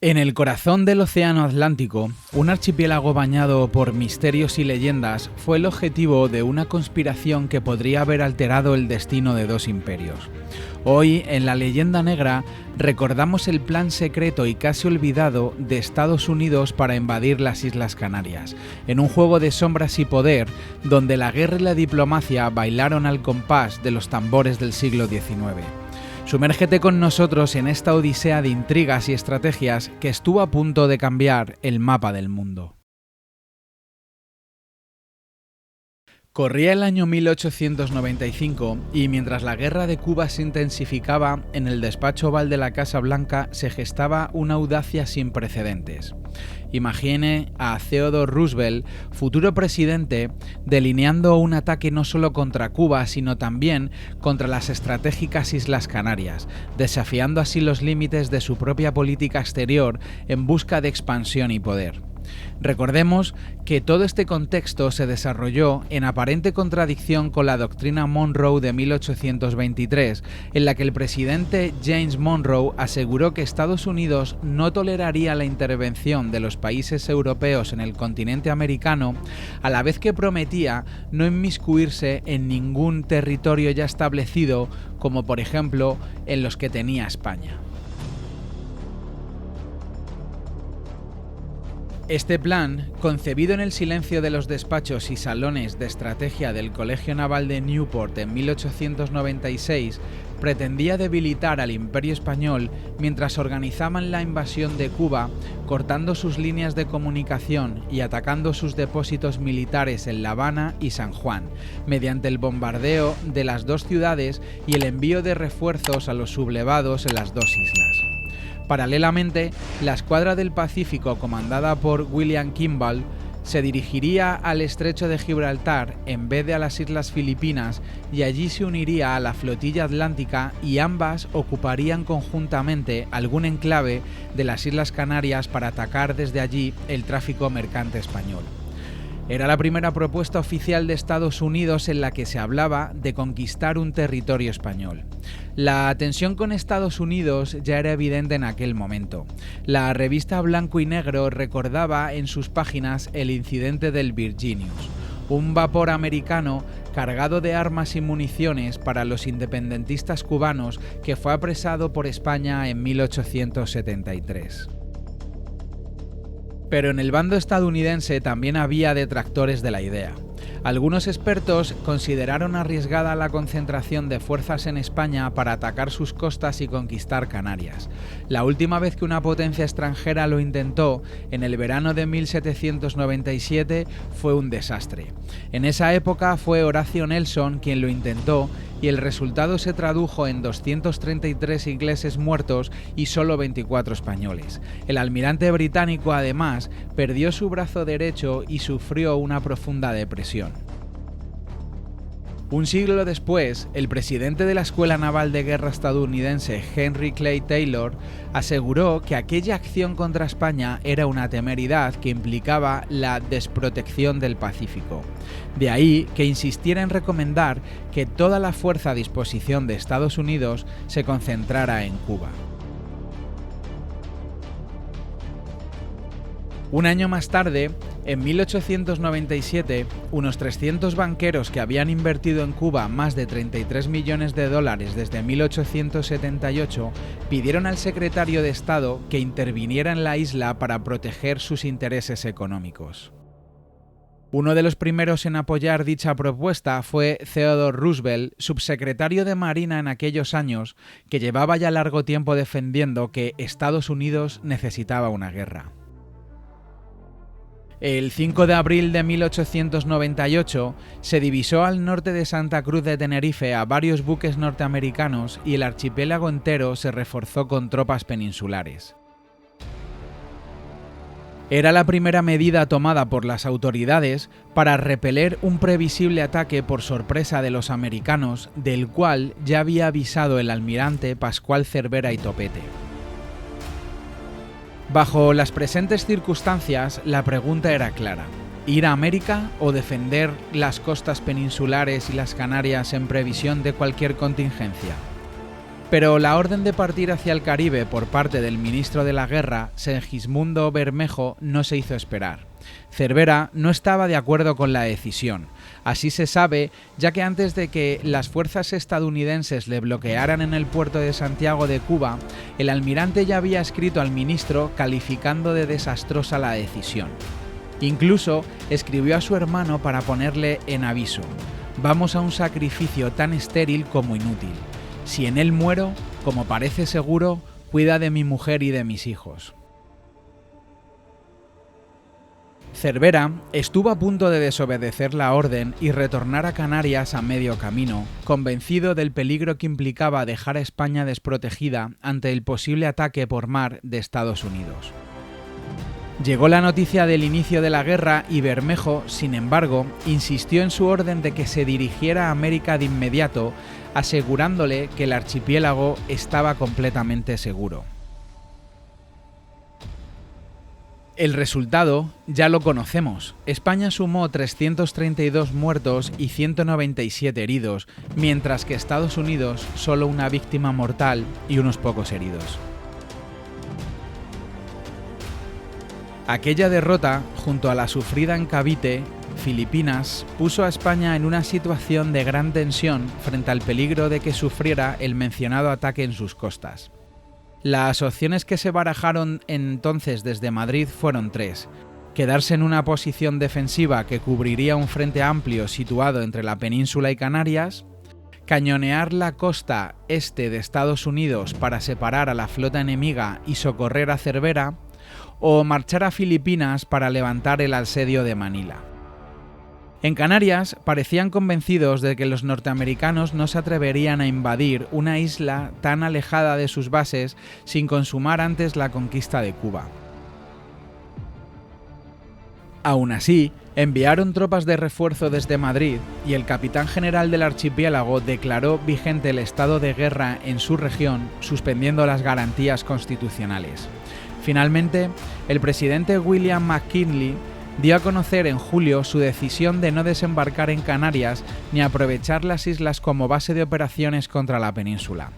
En el corazón del Océano Atlántico, un archipiélago bañado por misterios y leyendas fue el objetivo de una conspiración que podría haber alterado el destino de dos imperios. Hoy, en La Leyenda Negra, recordamos el plan secreto y casi olvidado de Estados Unidos para invadir las Islas Canarias, en un juego de sombras y poder donde la guerra y la diplomacia bailaron al compás de los tambores del siglo XIX. Sumérgete con nosotros en esta odisea de intrigas y estrategias que estuvo a punto de cambiar el mapa del mundo. Corría el año 1895 y mientras la guerra de Cuba se intensificaba, en el despacho oval de la Casa Blanca se gestaba una audacia sin precedentes. Imagine a Theodore Roosevelt, futuro presidente, delineando un ataque no solo contra Cuba, sino también contra las estratégicas Islas Canarias, desafiando así los límites de su propia política exterior en busca de expansión y poder. Recordemos que todo este contexto se desarrolló en aparente contradicción con la doctrina Monroe de 1823, en la que el presidente James Monroe aseguró que Estados Unidos no toleraría la intervención de los países europeos en el continente americano, a la vez que prometía no inmiscuirse en ningún territorio ya establecido, como por ejemplo en los que tenía España. Este plan, concebido en el silencio de los despachos y salones de estrategia del Colegio Naval de Newport en 1896, pretendía debilitar al Imperio Español mientras organizaban la invasión de Cuba, cortando sus líneas de comunicación y atacando sus depósitos militares en La Habana y San Juan, mediante el bombardeo de las dos ciudades y el envío de refuerzos a los sublevados en las dos islas. Paralelamente, la Escuadra del Pacífico, comandada por William Kimball, se dirigiría al estrecho de Gibraltar en vez de a las Islas Filipinas y allí se uniría a la flotilla atlántica y ambas ocuparían conjuntamente algún enclave de las Islas Canarias para atacar desde allí el tráfico mercante español. Era la primera propuesta oficial de Estados Unidos en la que se hablaba de conquistar un territorio español. La tensión con Estados Unidos ya era evidente en aquel momento. La revista Blanco y Negro recordaba en sus páginas el incidente del Virginius, un vapor americano cargado de armas y municiones para los independentistas cubanos que fue apresado por España en 1873. Pero en el bando estadounidense también había detractores de la idea. Algunos expertos consideraron arriesgada la concentración de fuerzas en España para atacar sus costas y conquistar Canarias. La última vez que una potencia extranjera lo intentó, en el verano de 1797, fue un desastre. En esa época fue Horatio Nelson quien lo intentó y el resultado se tradujo en 233 ingleses muertos y solo 24 españoles. El almirante británico, además, perdió su brazo derecho y sufrió una profunda depresión. Un siglo después, el presidente de la Escuela Naval de Guerra estadounidense, Henry Clay Taylor, aseguró que aquella acción contra España era una temeridad que implicaba la desprotección del Pacífico. De ahí que insistiera en recomendar que toda la fuerza a disposición de Estados Unidos se concentrara en Cuba. Un año más tarde, en 1897, unos 300 banqueros que habían invertido en Cuba más de 33 millones de dólares desde 1878 pidieron al secretario de Estado que interviniera en la isla para proteger sus intereses económicos. Uno de los primeros en apoyar dicha propuesta fue Theodore Roosevelt, subsecretario de Marina en aquellos años, que llevaba ya largo tiempo defendiendo que Estados Unidos necesitaba una guerra. El 5 de abril de 1898 se divisó al norte de Santa Cruz de Tenerife a varios buques norteamericanos y el archipiélago entero se reforzó con tropas peninsulares. Era la primera medida tomada por las autoridades para repeler un previsible ataque por sorpresa de los americanos, del cual ya había avisado el almirante Pascual Cervera y Topete. Bajo las presentes circunstancias, la pregunta era clara: ¿ir a América o defender las costas peninsulares y las Canarias en previsión de cualquier contingencia? Pero la orden de partir hacia el Caribe por parte del ministro de la Guerra, Segismundo Bermejo, no se hizo esperar. Cervera no estaba de acuerdo con la decisión. Así se sabe, ya que antes de que las fuerzas estadounidenses le bloquearan en el puerto de Santiago de Cuba, el almirante ya había escrito al ministro calificando de desastrosa la decisión. Incluso escribió a su hermano para ponerle en aviso: «Vamos a un sacrificio tan estéril como inútil. Si en él muero, como parece seguro, cuida de mi mujer y de mis hijos». Cervera estuvo a punto de desobedecer la orden y retornar a Canarias a medio camino, convencido del peligro que implicaba dejar a España desprotegida ante el posible ataque por mar de Estados Unidos. Llegó la noticia del inicio de la guerra y Bermejo, sin embargo, insistió en su orden de que se dirigiera a América de inmediato, asegurándole que el archipiélago estaba completamente seguro. El resultado ya lo conocemos. España sumó 332 muertos y 197 heridos, mientras que Estados Unidos solo una víctima mortal y unos pocos heridos. Aquella derrota, junto a la sufrida en Cavite, Filipinas, puso a España en una situación de gran tensión frente al peligro de que sufriera el mencionado ataque en sus costas. Las opciones que se barajaron entonces desde Madrid fueron tres: quedarse en una posición defensiva que cubriría un frente amplio situado entre la península y Canarias, cañonear la costa este de Estados Unidos para separar a la flota enemiga y socorrer a Cervera, o marchar a Filipinas para levantar el asedio de Manila. En Canarias parecían convencidos de que los norteamericanos no se atreverían a invadir una isla tan alejada de sus bases sin consumar antes la conquista de Cuba. Aún así, enviaron tropas de refuerzo desde Madrid y el capitán general del archipiélago declaró vigente el estado de guerra en su región, suspendiendo las garantías constitucionales. Finalmente, el presidente William McKinley dio a conocer en julio su decisión de no desembarcar en Canarias ni aprovechar las islas como base de operaciones contra la península.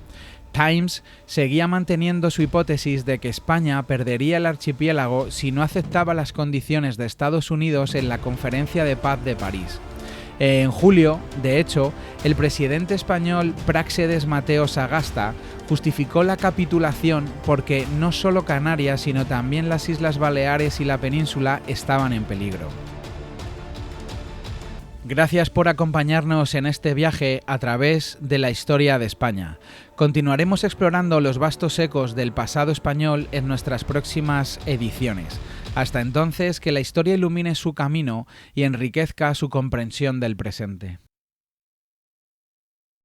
Times seguía manteniendo su hipótesis de que España perdería el archipiélago si no aceptaba las condiciones de Estados Unidos en la Conferencia de Paz de París. En julio, de hecho, el presidente español Práxedes Mateo Sagasta justificó la capitulación porque no solo Canarias, sino también las Islas Baleares y la península estaban en peligro. Gracias por acompañarnos en este viaje a través de la historia de España. Continuaremos explorando los vastos ecos del pasado español en nuestras próximas ediciones. Hasta entonces, que la historia ilumine su camino y enriquezca su comprensión del presente.